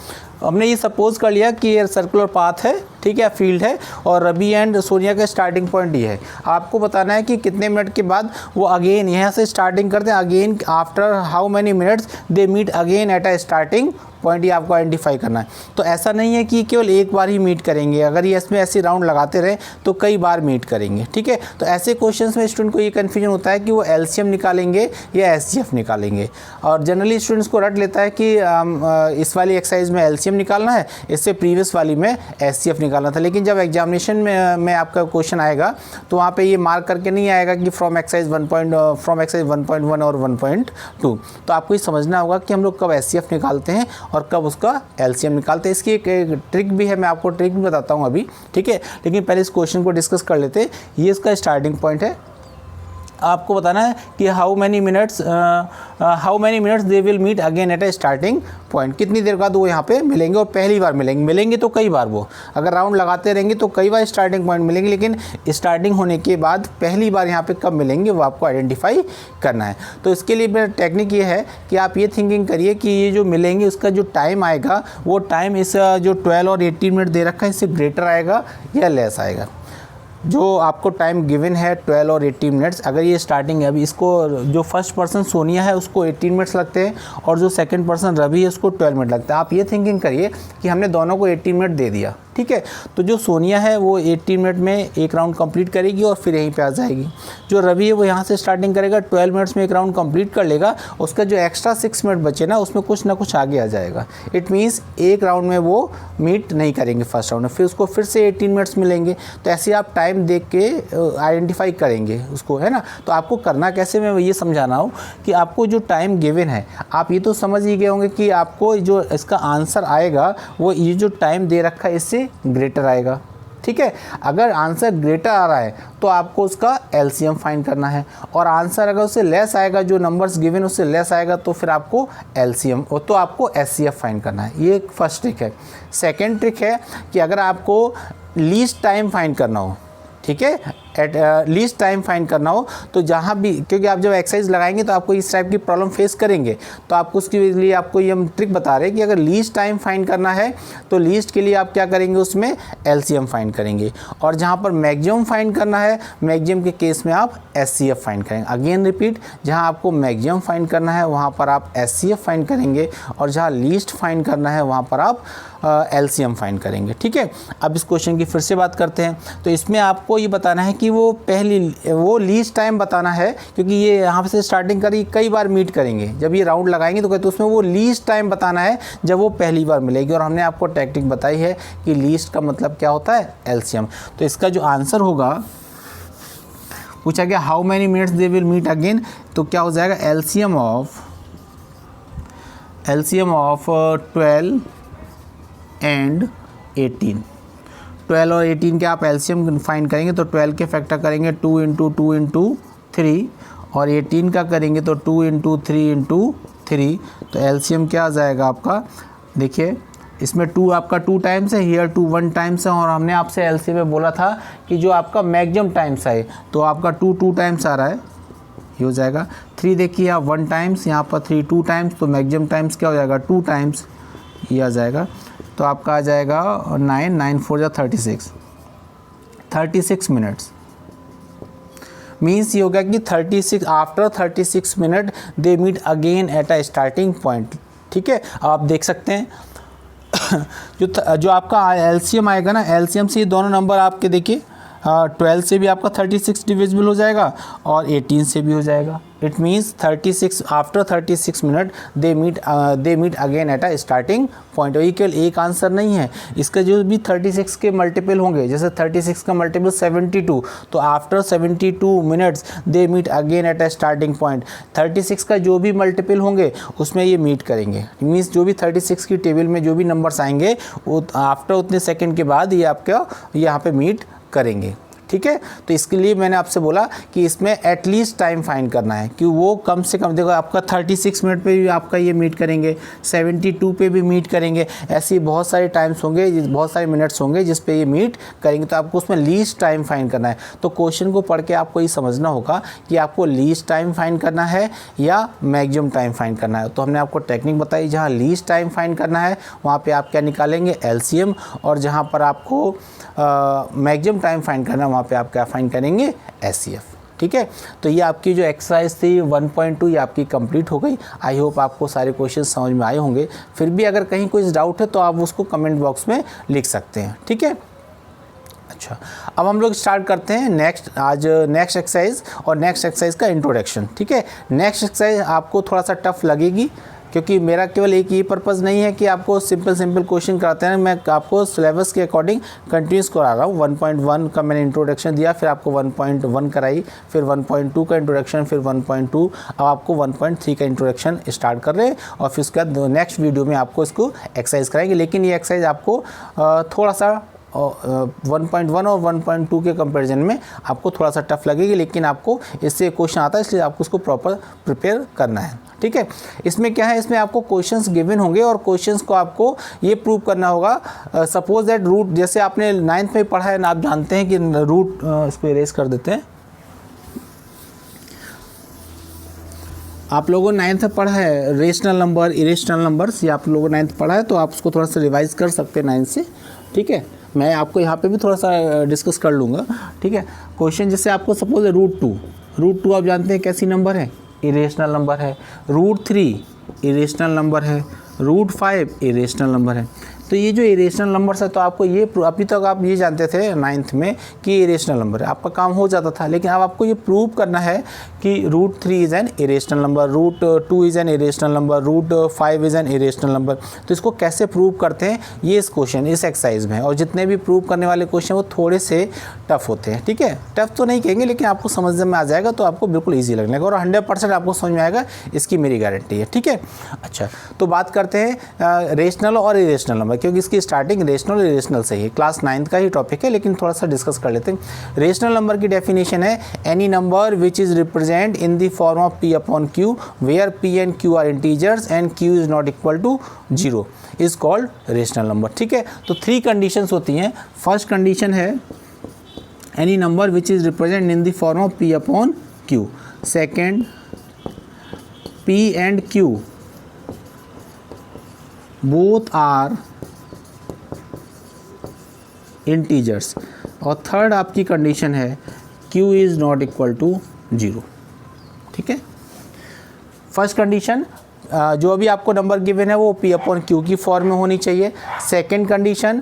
हमने ये सपोज कर लिया कि ये सर्कुलर पाथ है, ठीक है, फील्ड है, और रवि एंड सोनिया का स्टार्टिंग पॉइंट ये है। आपको बताना है कि कितने मिनट के बाद वो अगेन यहाँ से स्टार्टिंग करते हैं, again after how many minutes they meet again at a starting point, ये आपको आइडेंटिफाई करना है। तो ऐसा नहीं है कि केवल एक बार ही मीट करेंगे, अगर ये इसमें ऐसे राउंड लगाते रहे तो कई बार मीट करेंगे। ठीक है, तो ऐसे क्वेश्चंस में स्टूडेंट को ये कन्फ्यूजन होता है कि वो एलसीएम निकालेंगे या एचसीएफ निकालेंगे, और जनरली स्टूडेंट्स को रट लेता है कि इस वाली एक्सरसाइज में एलसीएम निकालना है, इससे प्रीवियस वाली में एचसीएफ निकालना था। लेकिन जब एग्जामिनेशन में आपका क्वेश्चन आएगा तो वहाँ पे ये मार्क करके नहीं आएगा कि फ्रॉम एक्सरसाइज 1.1 और 1.2। तो आपको ये समझना होगा कि हम लोग कब एचसीएफ निकालते हैं और कब उसका एलसीएम निकालते हैं। इसकी एक ट्रिक भी है, मैं आपको ट्रिक भी बताता हूँ अभी। ठीक है, लेकिन पहले इस क्वेश्चन को डिस्कस कर लेते हैं। ये इसका स्टार्टिंग पॉइंट है, आपको बताना है कि how many minutes they will meet again at a starting point, कितनी देर बाद वो यहाँ पे मिलेंगे, और पहली बार मिलेंगे तो कई बार, वो अगर राउंड लगाते रहेंगे तो कई बार स्टार्टिंग पॉइंट मिलेंगे, लेकिन स्टार्टिंग होने के बाद पहली बार यहाँ पे कब मिलेंगे वो आपको आइडेंटिफाई करना है। तो इसके लिए मेरा टेक्निक ये है कि आप ये थिंकिंग करिए कि ये जो मिलेंगे उसका जो टाइम आएगा वो टाइम इस जो 12 और 18 मिनट दे रखा है इससे ग्रेटर आएगा या लेस आएगा। जो आपको टाइम गिवन है 12 और 18 मिनट्स, अगर ये स्टार्टिंग है, अभी इसको जो फर्स्ट पर्सन सोनिया है उसको 18 मिनट्स लगते हैं और जो सेकंड पर्सन रवि है उसको 12 मिनट लगता है। आप ये थिंकिंग करिए कि हमने दोनों को 18 मिनट दे दिया, ठीक है, तो जो सोनिया है वो 18 मिनट में एक राउंड कंप्लीट करेगी और फिर यहीं पे आ जाएगी। जो रवि है वो यहाँ से स्टार्टिंग करेगा, 12 मिनट्स में एक राउंड कंप्लीट कर लेगा, उसका जो एक्स्ट्रा 6 मिनट बचे ना उसमें कुछ ना कुछ आगे आ जाएगा। इट मीन्स एक राउंड में वो मीट नहीं करेंगे फर्स्ट राउंड में, फिर उसको फिर से 18 मिनट्स मिलेंगे। तो ऐसे आप टाइम देख के आइडेंटिफाई करेंगे उसको, है ना। तो आपको करना कैसे, मैं ये समझाना हूँ कि आपको जो टाइम गिवन है, आप ये तो समझ ही गए होंगे कि आपको जो इसका आंसर आएगा वो ये जो टाइम दे रखा है इससे ग्रेटर आएगा, ठीक है। अगर आंसर ग्रेटर आ रहा है तो आपको उसका एलसीएम फाइंड करना है, और आंसर अगर उससे लेस आएगा, जो नंबर्स गिवन उससे लेस आएगा, तो फिर आपको एलसीएम तो आपको एचसीएफ फाइंड करना है। ये फर्स्ट ट्रिक है। सेकंड ट्रिक है कि अगर आपको लीस्ट टाइम फाइंड करना हो, ठीक है, एट लीस्ट टाइम फाइंड करना हो, तो जहाँ भी, क्योंकि आप जब एक्सरसाइज लगाएंगे तो आपको इस टाइप की प्रॉब्लम फेस करेंगे, तो आपको उसके लिए आपको ये हम ट्रिक बता रहे हैं कि अगर लीस्ट टाइम फाइंड करना है तो लीस्ट के लिए आप क्या करेंगे, उसमें एलसीएम फाइंड करेंगे, और जहाँ पर मैक्सिमम फाइंड करना है, मैक्सिमम के केस में आप एचसीएफ फाइंड करेंगे। अगेन रिपीट, जहाँ आपको मैक्सिमम फाइंड करना है वहाँ पर आप एचसीएफ फाइंड करेंगे, और जहाँ लीस्ट फाइंड करना है वहाँ पर आप एलसीएम फाइंड करेंगे, ठीक है। अब इस क्वेश्चन की फिर से बात करते हैं। तो इसमें आपको ये बताना है कि वो लीस्ट टाइम बताना है, क्योंकि ये यहाँ से स्टार्टिंग करी कई बार मीट करेंगे, जब ये राउंड लगाएंगे तो कहते हैं उसमें वो लीस्ट टाइम बताना है जब वो पहली बार मिलेगी, और हमने आपको टेक्निक बताई है कि लीस्ट का मतलब क्या होता है, एलसीएम। तो इसका जो आंसर होगा, पूछा गया how many minutes they will meet again, तो क्या हो जाएगा, LCM of LCM of 12 and 18। 12 और 18 के आप एलसीएम फाइंड करेंगे तो 12 के फैक्टर करेंगे 2 इंटू 2 इंटू 3 और 18 का करेंगे तो 2 इंटू 3 इंटू 3। तो एलसीएम क्या आ जाएगा आपका, देखिए इसमें 2 आपका 2 टाइम्स है, हियर 2 1 टाइम्स है, और हमने आपसे एलसीएम में बोला था कि जो आपका मैक्सिमम टाइम्स है तो आपका 2 टाइम्स आ रहा है, ये हो जाएगा। 3 देखिए आप 1 टाइम्स, यहाँ पर 3 2 टाइम्स, तो मैक्सिमम टाइम्स क्या हो जाएगा 2 टाइम्स, ये आ जाएगा। तो आपका आ जाएगा 9 9 4 जा 36 मिनट्स। मीन्स ये होगा कि 36 after 36 minute they meet again at a starting point. ठीक है, अब आप देख सकते हैं जो आपका एलसीएम आएगा ना, एलसीएम से ये दोनों नंबर आपके देखिए 12 से भी आपका 36 डिविजिबल हो जाएगा और 18 से भी हो जाएगा। It means 36 after 36 minute they meet again at a starting point. और ये केवल एक आंसर नहीं है, इसका जो भी 36 के मल्टीपल होंगे, जैसे 36 का मल्टीपल 72, तो after 72 minutes they meet again at a starting point. 36 का जो भी मल्टीपल होंगे उसमें ये मीट करेंगे। मीन्स जो भी 36 की टेबल में जो भी नंबर्स आएंगे वो आफ्टर उतने सेकेंड के बाद ये आपका यहाँ पे मीट करेंगे। ठीक है, तो इसके लिए मैंने आपसे बोला कि इसमें एटलीस्ट टाइम फाइंड करना है कि वो कम से कम, देखो आपका 36 मिनट पे भी आपका ये मीट करेंगे, 72 पे भी मीट करेंगे, ऐसी बहुत सारे टाइम्स होंगे, बहुत सारे मिनट्स होंगे जिस पे ये मीट करेंगे, तो आपको उसमें लीस्ट टाइम फाइंड करना है। तो क्वेश्चन को पढ़ के आपको ये समझना होगा कि आपको लीस्ट टाइम फाइंड करना है या मैक्सिमम टाइम फाइंड करना है। तो हमने आपको टेक्निक बताई, जहाँ लीस्ट टाइम फाइंड करना है वहाँ पर आप क्या निकालेंगे, एलसीएम, और जहाँ पर आपको मैक्सिमम टाइम फाइंड करना है वहाँ पे आप क्या फाइंड करेंगे, एचसीएफ। ठीक है, तो ये आपकी जो एक्सरसाइज थी 1.2 ये आपकी कंप्लीट हो गई। आई होप आपको सारे क्वेश्चन समझ में आए होंगे। फिर भी अगर कहीं कोई डाउट है तो आप उसको कमेंट बॉक्स में लिख सकते हैं। ठीक है, अच्छा, अब हम लोग स्टार्ट करते हैं नेक्स्ट एक्सरसाइज और नेक्स्ट एक्सरसाइज का इंट्रोडक्शन। ठीक है, नेक्स्ट एक्सरसाइज आपको थोड़ा सा टफ लगेगी क्योंकि मेरा केवल एक ही पर्पज़ नहीं है कि आपको सिंपल क्वेश्चन कराते हैं, मैं आपको सिलेबस के अकॉर्डिंग कंटिन्यूस करा रहा हूँ। 1.1 का मैंने इंट्रोडक्शन दिया, फिर आपको 1.1 कराई, फिर 1.2 का इंट्रोडक्शन, फिर 1.2, अब आपको 1.3 का इंट्रोडक्शन स्टार्ट कर रहे हैं और फिर उसके बाद नेक्स्ट वीडियो में आपको इसको एक्सरसाइज कराएंगे। लेकिन ये एक्सरसाइज आपको थोड़ा सा 1.1 और 1.2 के कंपैरिजन में आपको थोड़ा सा टफ लगेगी, लेकिन आपको इससे क्वेश्चन आता है इसलिए आपको उसको प्रॉपर प्रिपेयर करना है। ठीक है, इसमें क्या है, इसमें आपको क्वेश्चंस गिवन होंगे और क्वेश्चंस को आपको ये प्रूव करना होगा। सपोज दैट रूट, जैसे आपने 9th में पढ़ा है ना, आप जानते हैं कि रूट, इस पर इरेज कर देते हैं, आप लोगों ने 9th में पढ़ा है रेशनल नंबर, इरेशनल नंबर्स, ये आप लोगों ने 9th पढ़ा है, तो आप उसको थोड़ा सा रिवाइज कर सकते हैं 9th से। ठीक है, मैं आपको यहाँ पे भी थोड़ा सा डिस्कस कर लूँगा। ठीक है, क्वेश्चन जैसे आपको सपोज रूट टू आप जानते हैं कैसी नंबर है, इरेशनल नंबर है। रूट 3 इरेशनल नंबर है। रूट 5 इरेशनल नंबर है। तो ये जो इरेशनल नंबर्स है, तो आपको ये अभी तक आप ये जानते थे 9th में कि इरेशनल नंबर है, आपका काम हो जाता था। लेकिन अब आपको ये प्रूव करना है कि root 3 is an irrational number, root 2 is an irrational number, root 5 is an irrational number. तो इसको कैसे प्रूव करते हैं ये इस एक्सरसाइज में है। और जितने भी प्रूव करने वाले क्वेश्चन वो थोड़े से टफ होते हैं। ठीक है, टफ तो नहीं कहेंगे, लेकिन आपको समझ में आ जाएगा तो आपको बिल्कुल ईजी लगने लगा और 100% आपको समझ में आएगा, इसकी मेरी गारंटी है। ठीक है, अच्छा, तो बात करते हैं रेशनल और इरेशनल नंबर, क्योंकि इसकी स्टार्टिंग रेशनल और इरेशनल से ही, क्लास 9th का ही टॉपिक है, लेकिन थोड़ा सा डिस्कस कर लेते हैं। रेशनल नंबर की डेफिनेशन है any number which is represent in the form of p upon q where p and q are integers and q is not equal to 0 is called rational number. ठीक है, तो 3 conditions होती हैं। First condition है any number which is represent in the form of p upon q। Second, p and q both are integers. और third आपकी condition है q is not equal to 0। ठीक है, फर्स्ट कंडीशन जो अभी आपको नंबर गिवन है वो p अपॉन q की फॉर्म में होनी चाहिए। Second condition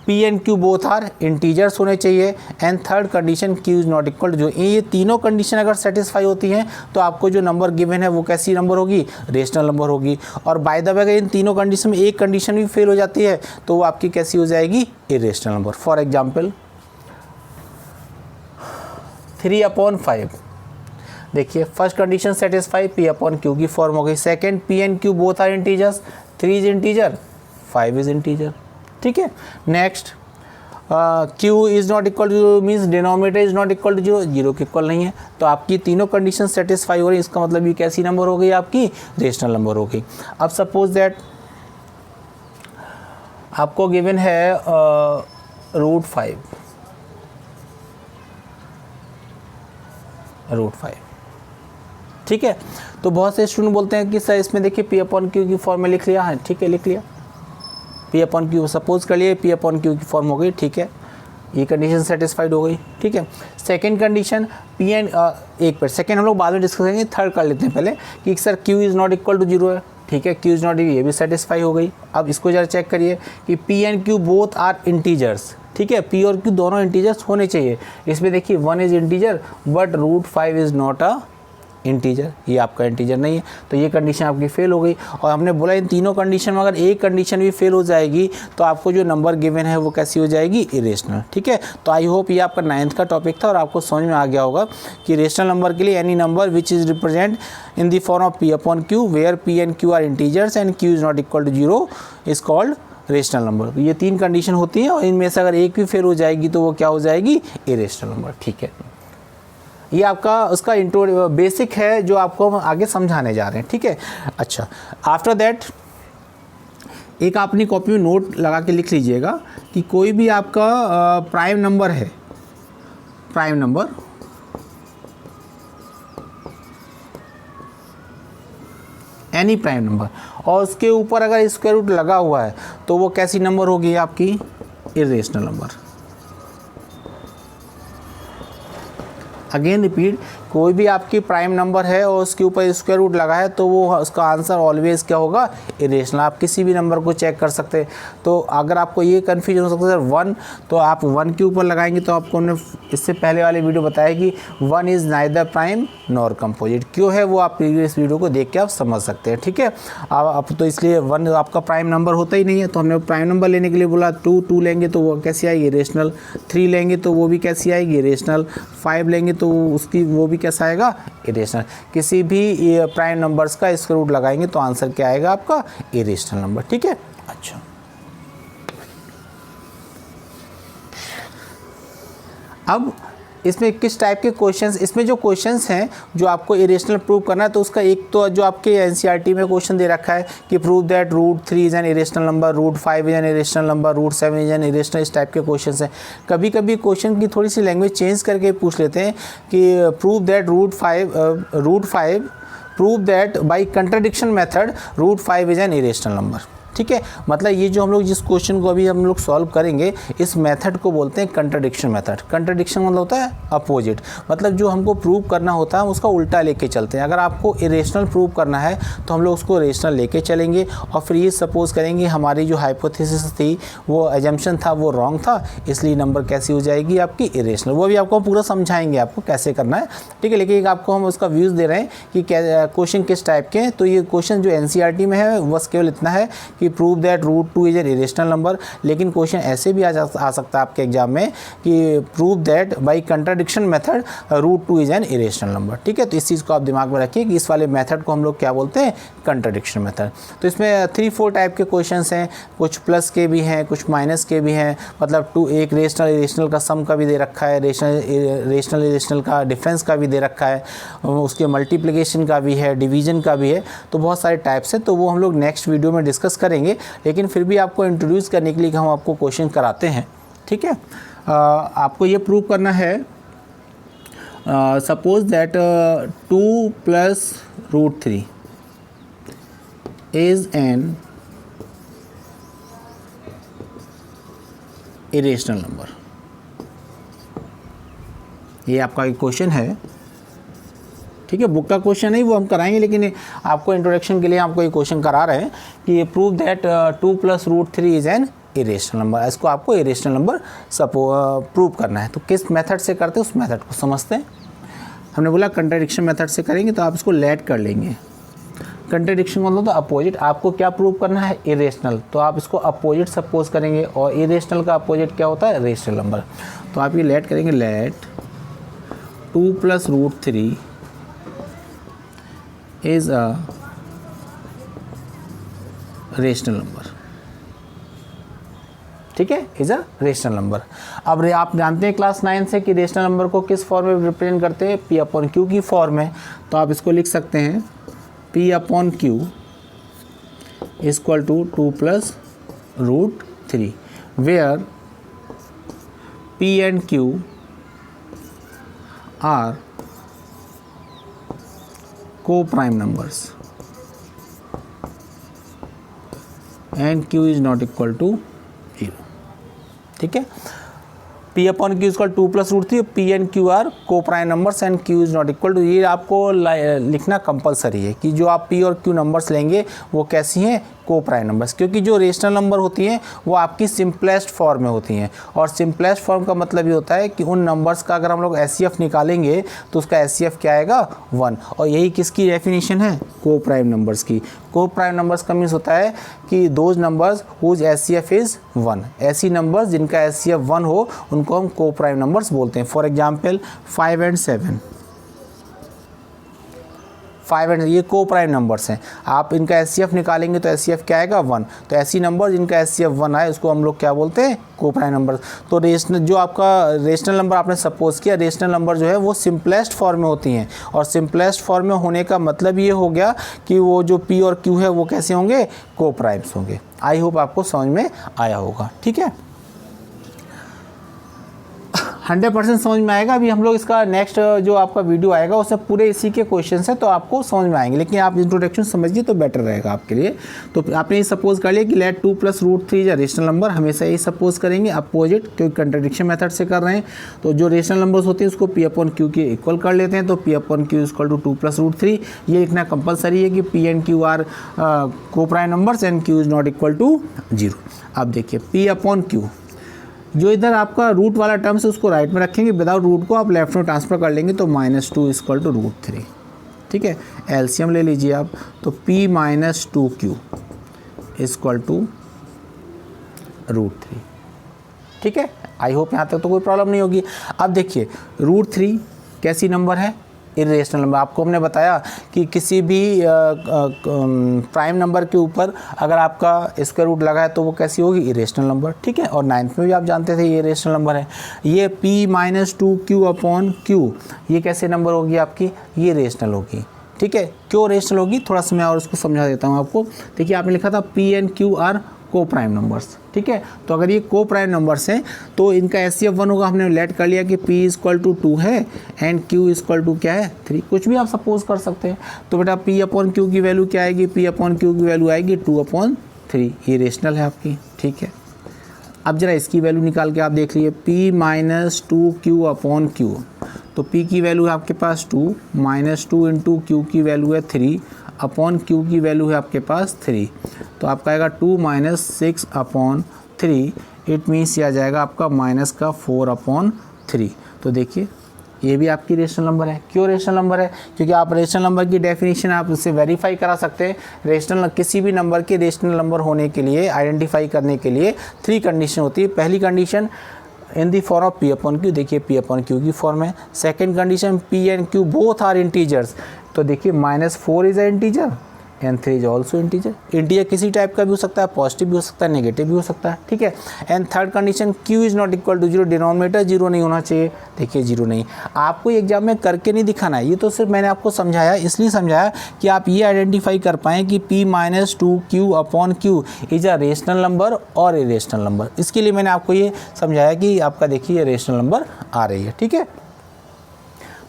p and q both are integers होने चाहिए। And third condition q is not equal to 0। ये तीनों कंडीशन अगर सेटिस्फाई होती हैं तो आपको जो नंबर गिवन है वो कैसी नंबर होगी, रेशनल नंबर होगी। और बाय द वे अगर इन तीनों कंडीशन में एक कंडीशन भी फेल हो जाती है तो वो आपकी कैसी हो जाएगी, irrational number. For example 3 upon 5, देखिए first condition satisfy, p upon q की फॉर्म हो गई। Second, p and q both are integers, 3 is integer, 5 is integer, ठीक है। Next, q is not equal to zero means denominator is not equal to zero, zero के equal नहीं है। तो आपकी तीनों कंडीशन सेटिस्फाई हो रही है, इसका मतलब ये कैसी नंबर हो गई आपकी, रेशनल नंबर हो गई। अब सपोज दैट आपको गिवन है √5, √5, ठीक है। तो बहुत से स्टूडेंट बोलते हैं कि सर इसमें देखिए पी अपॉन क्यू की फॉर्म में लिख लिया है, ठीक है लिख लिया, पी अपॉन क्यू सपोज कर लिए, पी अपॉन क्यू की फॉर्म हो गई, ठीक है, ये कंडीशन सेटिस्फाइड हो गई, ठीक है। सेकंड कंडीशन पी एंड एक पर सेकंड हम लोग बाद में डिस्कस करेंगे, थर्ड कर लेते हैं पहले कि sir q is not equal to zero है, ठीक है, क्यू इज़ नॉट, ये भी सेटिस्फाई हो गई। अब इसको जरा चेक करिए कि p and q both are integers, ठीक है, पी और क्यू दोनों इंटीजर्स होने चाहिए। इसमें देखिए 1 is integer but √5 is not a integer, ये आपका इंटीजर नहीं है, तो ये कंडीशन आपकी फेल हो गई। और हमने बोला इन तीनों कंडीशन में अगर एक कंडीशन भी फेल हो जाएगी तो आपको जो नंबर गिवन है वो कैसी हो जाएगी, इरेशनल, ठीक है। तो आई होप ये आपका 9th का टॉपिक था और आपको समझ में आ गया होगा कि रेशनल नंबर के लिए any number which is represent in the form of p upon q where p and q are integers and q is not equal to zero is called rational number. तो ये 3 condition होती हैं और इनमें से अगर एक भी फेल हो जाएगी तो वो क्या हो जाएगी, इरेशनल नंबर, ठीक है। ये आपका उसका इंट्रो बेसिक है जो आपको हम आगे समझाने जा रहे हैं, ठीक है। अच्छा, आफ्टर दैट एक अपनी कॉपी में नोट लगा के लिख लीजिएगा कि कोई भी आपका प्राइम नंबर है, prime number any prime number और उसके ऊपर अगर स्क्वायर रूट लगा हुआ है तो वो कैसी नंबर होगी आपकी, इरेशनल नंबर। अगेन रिपीट, कोई भी आपकी प्राइम नंबर है और उसके ऊपर स्क्वायर रूट लगा है तो वो उसका आंसर ऑलवेज क्या होगा, इरेशनल। आप किसी भी नंबर को चेक कर सकते हैं। तो अगर आपको ये कन्फ्यूजन हो सकता है सर 1, तो आप 1 के ऊपर लगाएंगे तो आपको हमने इससे पहले वाले वीडियो बताया कि 1 is neither prime nor composite, क्यों है वो आप प्रीवियस वीडियो को देख के आप समझ सकते हैं, ठीक है। अब तो इसलिए 1 आपका प्राइम नंबर होता ही नहीं है, तो हमने प्राइम नंबर लेने के लिए बोला 2 लेंगे तो वो कैसी आएगी, इरेशनल, 3 लेंगे तो वो भी कैसी आएगी, इरेशनल, 5 लेंगे तो उसकी वो भी कैसा आएगा, इरेशनल। किसी भी प्राइम नंबर्स का स्क्वायर रूट लगाएंगे तो आंसर क्या आएगा आपका, इरेशनल नंबर, ठीक है। अच्छा, अब इसमें किस टाइप के क्वेश्चंस, इसमें जो क्वेश्चंस हैं जो आपको इरेशनल प्रूव करना है तो उसका एक तो जो आपके एनसीईआरटी में क्वेश्चन दे रखा है कि prove that √3 is an irrational number, √5 is an irrational number, √7 is an irrational, इस टाइप के क्वेश्चंस हैं। कभी कभी क्वेश्चन की थोड़ी सी लैंग्वेज चेंज करके पूछ लेते हैं कि prove that √5 prove that by contradiction method √5 is an irrational number, ठीक है। मतलब ये जो हम लोग जिस क्वेश्चन को अभी हम लोग सॉल्व करेंगे इस मेथड को बोलते हैं कंट्राडिक्शन मेथड। कंट्राडिक्शन मतलब होता है अपोजिट, मतलब जो हमको प्रूव करना होता है उसका उल्टा लेके चलते हैं। अगर आपको इरेशनल प्रूव करना है तो हम लोग उसको रेशनल लेके चलेंगे और फिर ये सपोज करेंगे हमारी जो हाइपोथेसिस थी वो एजम्पशन था वो रॉन्ग था, इसलिए नंबर कैसी हो जाएगी आपकी, इरेशनल। वो भी आपको पूरा समझाएंगे आपको कैसे करना है, ठीक है। लेकिन आपको हम उसका व्यूज़ दे रहे हैं कि क्वेश्चन किस टाइप के हैं। तो ये क्वेश्चन जो एनसीईआरटी में है बस केवल इतना है कि prove that √2 is an irrational number. लेकिन क्वेश्चन ऐसे भी आ सकता है आपके एग्जाम में कि prove that bye contradiction method √2 is an irrational number, ठीक है। तो इस चीज़ को आप दिमाग में रखिए कि इस वाले मेथड को हम लोग क्या बोलते हैं, कंट्राडिक्शन मेथड। तो इसमें 3-4 टाइप के क्वेश्चंस हैं, कुछ प्लस के भी हैं, कुछ माइनस के भी हैं, मतलब एक रेशनल इरेशनल का सम का भी दे रखा है, रेशनल इरेशनल का डिफरेंस का भी दे रखा है, उसके मल्टीप्लिकेशन का भी है, डिवीजन का भी है। तो बहुत सारे टाइप्स हैं, तो वो हम लोग नेक्स्ट वीडियो में डिस्कस करेंगे। लेकिन फिर भी आपको इंट्रोड्यूस करने के लिए हम आपको क्वेश्चन कराते हैं, ठीक है। आपको ये प्रूव करना है, suppose that 2 + √3 is an irrational number. ये आपका एक क्वेश्चन है, ठीक है। बुक का क्वेश्चन नहीं, वो हम कराएंगे, लेकिन आपको इंट्रोडक्शन के लिए आपको ये क्वेश्चन करा रहे हैं कि prove that 2 + √3 is an irrational number. इसको आपको इरेशनल नंबर प्रूव करना है। तो किस मेथड से करते हैं उस मेथड को समझते हैं। हमने बोला कंट्राडिक्शन मेथड से करेंगे, तो आप इसको लेट कर लेंगे। कंट्राडिक्शन मतलब तो अपोजिट, आपको क्या प्रूव करना है, इरेशनल, तो आप इसको अपोजिट सपोज करेंगे और इरेशनल का अपोजिट क्या होता है, रेशनल नंबर। तो आप ये लेट करेंगे, let 2 + √3 is a rational number, ठीक है, इज अ रेशनल नंबर। अब आप जानते हैं क्लास 9 से कि रेशनल नंबर को किस फॉर्म में रिप्रेजेंट करते हैं, पी अपॉन क्यू की फॉर्म है। तो आप इसको लिख सकते हैं p upon q equal to 2 plus root 3, where p and q are co-prime numbers and q is not equal to 0, ठीक है। P upon q equal 2 plus root 3, p and q are को prime numbers and q is not equal to, ये आपको लिखना compulsory है कि जो आप P और Q नंबर्स लेंगे वो कैसी हैं, को प्राइम नंबर्स, क्योंकि जो रेशनल नंबर होती हैं वो आपकी सिंपलेस्ट फॉर्म में होती हैं। और सिंपलेस्ट फॉर्म का मतलब ये होता है कि उन नंबर्स का अगर हम लोग एचसीएफ निकालेंगे तो उसका एचसीएफ क्या आएगा, 1। और यही किसकी डेफिनेशन है, को प्राइम नंबर्स की। को प्राइम नंबर्स का मीन्स होता है कि those numbers whose HCF is 1, ऐसी नंबर्स जिनका एचसीएफ 1 हो उनको हम को प्राइम नंबर्स बोलते हैं। फॉर एग्जाम्पल 5 एंड 7, 5 एंड ये को प्राइम नंबर्स हैं। आप इनका एचसीएफ निकालेंगे तो एचसीएफ क्या आएगा, 1। तो ऐसी नंबर जिनका एचसीएफ 1 आए उसको हम लोग क्या बोलते हैं, को प्राइम नंबर। तो रेशनल जो आपका रेशनल नंबर आपने सपोज किया, रेशनल नंबर जो है वो सिंपलेस्ट फॉर्म में होती हैं। और सिंपलेस्ट फॉर्म में होने का मतलब ये हो गया कि वो जो पी और क्यू है वो कैसे होंगे, को प्राइम्स होंगे। आई होप आपको समझ में आया होगा, ठीक है। 100% समझ में आएगा। अभी हम लोग इसका नेक्स्ट जो आपका वीडियो आएगा उसमें पूरे इसी के क्वेश्चन है, तो आपको समझ में आएंगे, लेकिन आप इंट्रोडक्शन समझिए तो बेटर रहेगा आपके लिए। तो आपने ये सपोज कर लिया कि लेट 2 प्लस रूट 3 या रेशनल नंबर, हमेशा ये सपोज करेंगे अपोजिट, क्योंकि कंट्रडिक्शन मेथड से कर रहे हैं। तो जो रेशनल नंबर्स होते हैं उसको पी अपॉन क्यू के इक्वल कर लेते हैं। तो p upon q equal to 2 plus root 3, ये लिखना कंपलसरी है कि पी एंड क्यू आर को prime numbers and q is not equal to 0। अब देखिए पी अपॉन क्यू, जो इधर आपका रूट वाला टर्म्स है उसको राइट में रखेंगे, विदाउट रूट को आप लेफ्ट में ट्रांसफर कर लेंगे तो -2 इक्वल टू रूट 3, ठीक है। एलसीएम ले लीजिए आप, तो p minus 2q equal to root 3, ठीक है। आई होप यहाँ तक तो कोई प्रॉब्लम नहीं होगी। अब देखिए रूट 3 कैसी नंबर है, इरेशनल नंबर। आपको हमने बताया कि किसी भी प्राइम नंबर के ऊपर अगर आपका स्क्वायर रूट लगा है तो वो कैसी होगी, इरेशनल नंबर, ठीक है। और 9th में भी आप जानते थे ये इरेशनल नंबर है। ये p minus 2q upon q, ये कैसे नंबर होगी आपकी, ये रेशनल होगी, ठीक है। क्यों रेशनल होगी, थोड़ा सा मैं और उसको समझा देता हूँ आपको। देखिए आपने लिखा था p एंड q आर को प्राइम नंबर्स, ठीक है। तो अगर ये को प्राइम नंबर्स हैं तो इनका एचसीएफ 1 होगा। हमने लेट कर लिया कि p इक्वल टू 2 है एंड q इक्वल टू क्या है, 3, कुछ भी आप सपोज कर सकते हैं। तो बेटा p अपॉन क्यू की वैल्यू क्या आएगी, p अपॉन क्यू की वैल्यू आएगी 2 अपॉन 3, ये रेशनल है आपकी, ठीक है। अब जरा इसकी वैल्यू निकाल के आप देख लीजिए, p minus 2q upon Q, तो p की वैल्यू है आपके पास 2, माइनस 2 इंटू क्यू की वैल्यू है 3 अपॉन क्यू की वैल्यू है आपके पास 3, तो आपका आएगा 2 माइनस 6 अपॉन 3, इट मीन्स ये आ जाएगा आपका माइनस का 4 अपॉन 3। तो देखिए ये भी आपकी रेशनल नंबर है। क्यों रेशनल नंबर है, क्योंकि आप रेशनल नंबर की डेफिनेशन आप उससे वेरीफाई करा सकते हैं। रेशनल किसी भी नंबर के रेशनल नंबर होने के लिए, आइडेंटिफाई करने के लिए 3 कंडीशन होती है। पहली condition in the form of p upon q, देखिए p अपॉन क्यू की फॉर्म है। Second condition p and q both are integers, तो देखिए -4 is a integer and 3 is also integer. Integer किसी टाइप का भी हो सकता है, पॉजिटिव भी हो सकता है, नेगेटिव भी हो सकता है, ठीक है। And third condition q is not equal to 0, denominator 0 नहीं होना चाहिए। देखिए 0 नहीं, आपको एग्जाम में करके नहीं दिखाना है, ये तो सिर्फ मैंने आपको समझाया, इसलिए समझाया कि आप ये आइडेंटिफाई कर पाएँ कि p minus 2q upon q is a rational number और इरेशनल नंबर। इसके लिए मैंने आपको ये समझाया कि आपका देखिए ये रेशनल नंबर आ रही है, ठीक है।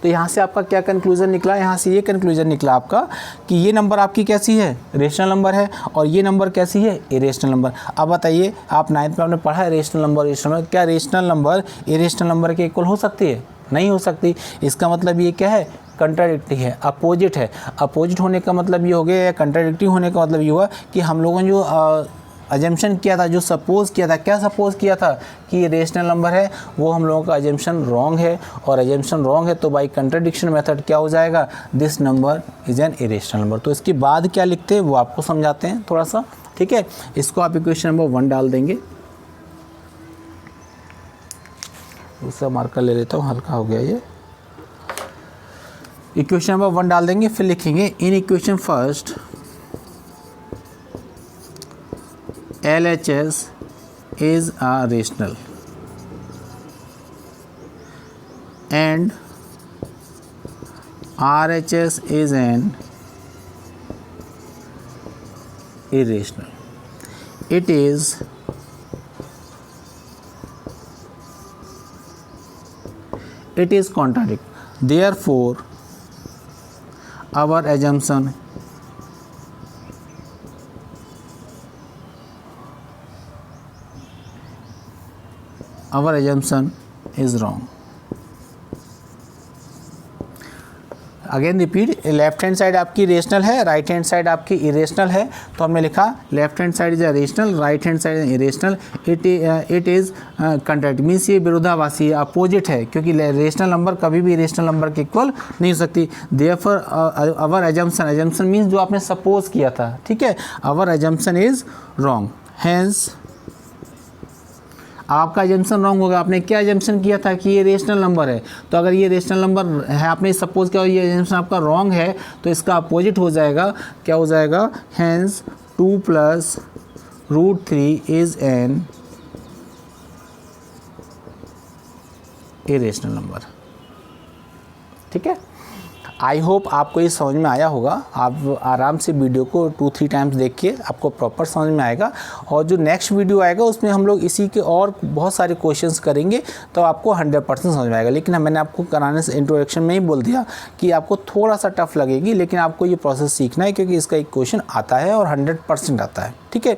तो यहाँ से आपका क्या कंक्लूजन निकला, यहाँ से ये कंक्लूजन निकला आपका कि ये नंबर आपकी कैसी है, रेशनल नंबर है, और ये नंबर कैसी है, इरेशनल नंबर। अब बताइए, आप 9th में आपने पढ़ा है रेशनल नंबर, इरेशनल नंबर, क्या रेशनल नंबर इरेशनल नंबर के इक्वल हो सकती है, नहीं हो सकती। इसका मतलब ये क्या है, कंट्राडिक्टरी है, अपोजिट है। अपोजिट होने का मतलब ये हो गया, या कंट्राडिक्टरी होने का मतलब ये हुआ कि हम लोगों ने जो अजम्पशन किया था, जो सपोज़ किया था, क्या सपोज़ किया था कि ये रेशनल नंबर है, वो हम लोगों का अजम्पशन रॉन्ग है। और अजम्पशन रॉन्ग है तो बाई कंट्राडिक्शन मेथड क्या हो जाएगा, this number is an irrational number. तो इसके बाद क्या लिखते हैं वो आपको समझाते हैं थोड़ा सा, ठीक है। इसको आप इक्वेशन नंबर 1 डाल देंगे। दूसरा मार्कर ले लेता हूँ, हल्का हो गया ये। इक्वेशन नंबर 1 डाल देंगे, फिर लिखेंगे in equation first LHS is a rational and RHS is an irrational. It is contradict. Therefore, our assumption is wrong. Again repeat, left hand side आपकी रेशनल है, राइट हैंड साइड आपकी irrational है, तो हमने लिखा left hand side is a rational, right hand side irrational, it is contract means ये विरोधाभासी opposite है, क्योंकि रेशनल नंबर कभी भी रेशनल नंबर के इक्वल नहीं हो सकती। देयरफॉर अवर अजम्पशन मीन्स जो आपने सपोज किया था, ठीक है, अवर अजम्पशन इज रॉन्ग, हैंस आपका एजम्पशन रॉन्ग होगा। आपने क्या एजम्पशन किया था कि ये रेशनल नंबर है, तो अगर ये रेशनल नंबर है, आपने सपोज किया ये एजम्पशन आपका रॉन्ग है, तो इसका अपोजिट हो जाएगा, क्या हो जाएगा, hence 2 + √3 is an irrational number. ठीक है, आई होप आपको ये समझ में आया होगा। आप आराम से वीडियो को 2-3 टाइम्स देखिए, आपको प्रॉपर समझ में आएगा। और जो नेक्स्ट वीडियो आएगा उसमें हम लोग इसी के और बहुत सारे क्वेश्चंस करेंगे, तो आपको 100% समझ में आएगा। लेकिन मैंने आपको कराने से इंट्रोडक्शन में ही बोल दिया कि आपको थोड़ा सा टफ लगेगी, लेकिन आपको ये प्रोसेस सीखना है, क्योंकि इसका एक क्वेश्चन आता है और 100% आता है। ठीक है,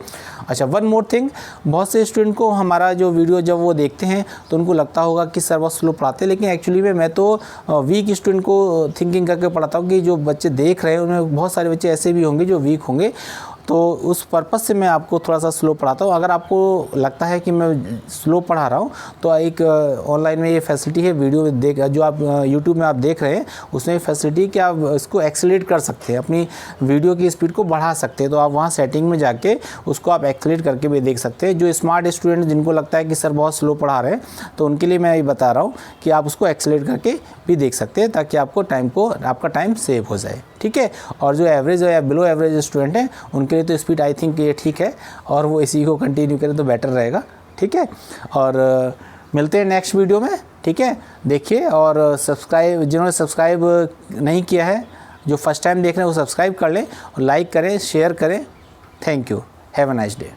अच्छा, वन मोर थिंग, बहुत से स्टूडेंट को हमारा जो वीडियो जब वो देखते हैं तो उनको लगता होगा कि सर बहुत स्लो पढ़ाते हैं, लेकिन एक्चुअली में मैं तो वीक स्टूडेंट को थिंकिंग करके पढ़ाता हूँ कि जो बच्चे देख रहे हैं उनमें बहुत सारे बच्चे ऐसे भी होंगे जो वीक होंगे, तो उस पर्पज़ से मैं आपको थोड़ा सा स्लो पढ़ाता हूँ। अगर आपको लगता है कि मैं स्लो पढ़ा रहा हूँ, तो एक ऑनलाइन में ये फैसिलिटी है, वीडियो देख जो आप यूट्यूब में आप देख रहे हैं उसमें फैसिलिटी कि आप इसको एक्सेलरेट कर सकते हैं, अपनी वीडियो की स्पीड को बढ़ा सकते हैं। तो आप वहाँ सेटिंग में जाके उसको आप एक्सेलरेट करके भी देख सकते हैं। जो स्मार्ट स्टूडेंट जिनको लगता है कि सर बहुत स्लो पढ़ा रहे हैं, तो उनके लिए मैं ये बता रहा हूँ कि आप उसको एक्सेलरेट करके भी देख सकते हैं, ताकि आपका टाइम सेव हो जाए। ठीक है, और जो एवरेज या बिलो एवरेज स्टूडेंट हैं उनके लिए तो स्पीड आई थिंक ये ठीक है, और वो इसी को कंटिन्यू करें तो बेटर रहेगा। ठीक है, और मिलते हैं नेक्स्ट वीडियो में। ठीक है, देखिए, और सब्सक्राइब, जिन्होंने सब्सक्राइब नहीं किया है, जो फर्स्ट टाइम देख रहे हैं वो सब्सक्राइब कर लें, और लाइक करें, शेयर करें। Thank you, have a nice day.